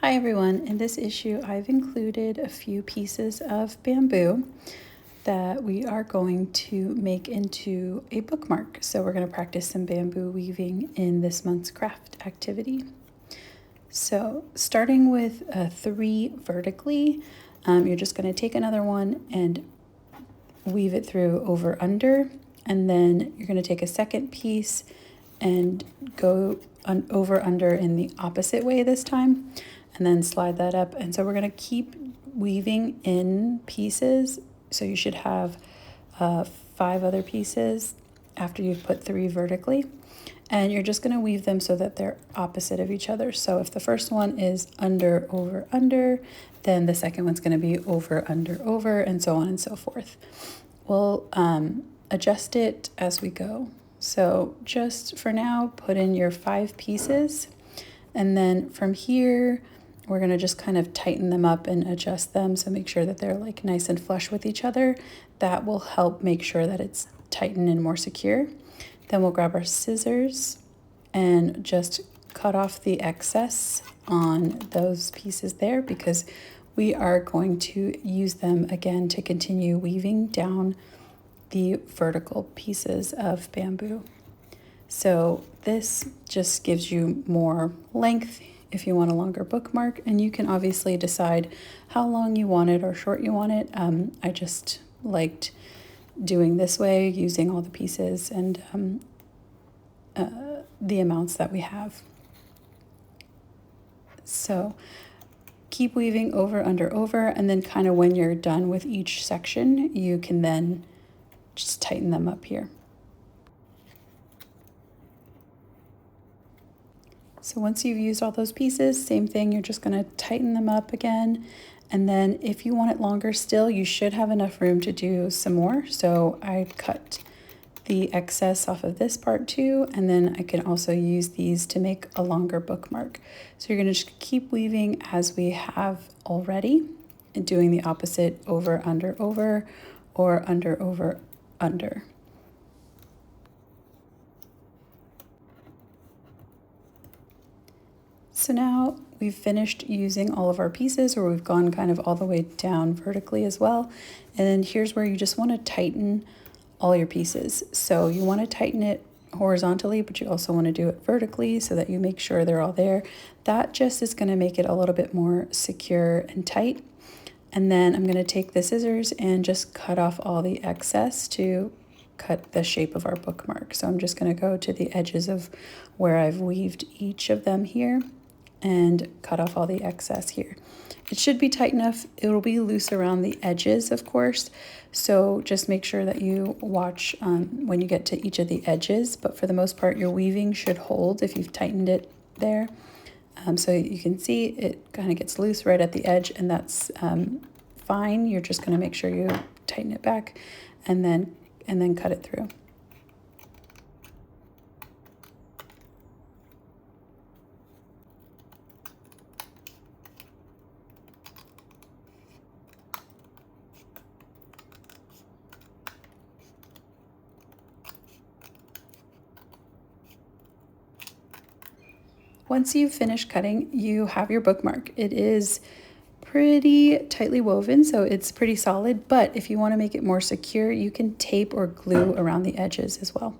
Hi everyone, in this issue I've included a few pieces of bamboo that we are going to make into a bookmark. So we're going to practice some bamboo weaving in this month's craft activity. So starting with 3 vertically, you're just going to take another one and weave it through over under, and then you're going to take a second piece and go over under in the opposite way this time, and then slide that up. And so we're going to keep weaving in pieces. So you should have 5 other pieces after you've put 3 vertically, and you're just going to weave them so that they're opposite of each other. So if the first one is under, over, under, then the second one's going to be over, under, over, and so on and so forth. We'll adjust it as we go. So just for now, put in your 5 pieces, and then from here, we're going to just kind of tighten them up and adjust them. So make sure that they're like nice and flush with each other. That will help make sure that it's tightened and more secure. Then we'll grab our scissors and just cut off the excess on those pieces there, because we are going to use them again to continue weaving down the vertical pieces of bamboo. So this just gives you more length if you want a longer bookmark, and you can obviously decide how long you want it or short you want it. I just liked doing this way, using all the pieces and the amounts that we have. So keep weaving over, under, over, and then kind of when you're done with each section, you can then just tighten them up here. So once you've used all those pieces, same thing, you're just going to tighten them up again. And then if you want it longer still, you should have enough room to do some more. So I cut the excess off of this part too, and then I can also use these to make a longer bookmark. So you're going to just keep weaving as we have already, and doing the opposite, over, under, over, or under, over, under. So now we've finished using all of our pieces, or we've gone kind of all the way down vertically as well. And then here's where you just want to tighten all your pieces. So you want to tighten it horizontally, but you also want to do it vertically so that you make sure they're all there. That just is going to make it a little bit more secure and tight. And then I'm going to take the scissors and just cut off all the excess to cut the shape of our bookmark. So I'm just going to go to the edges of where I've weaved each of them here and cut off all the excess here. It should be tight enough. It'll be loose around the edges, of course. So just make sure that you watch when you get to each of the edges. But for the most part, your weaving should hold if you've tightened it there. So you can see it kind of gets loose right at the edge, and that's fine. You're just going to make sure you tighten it back and then cut it through. Once you've finished cutting, you have your bookmark. It is pretty tightly woven, so it's pretty solid, but if you want to make it more secure, you can tape or glue around the edges as well.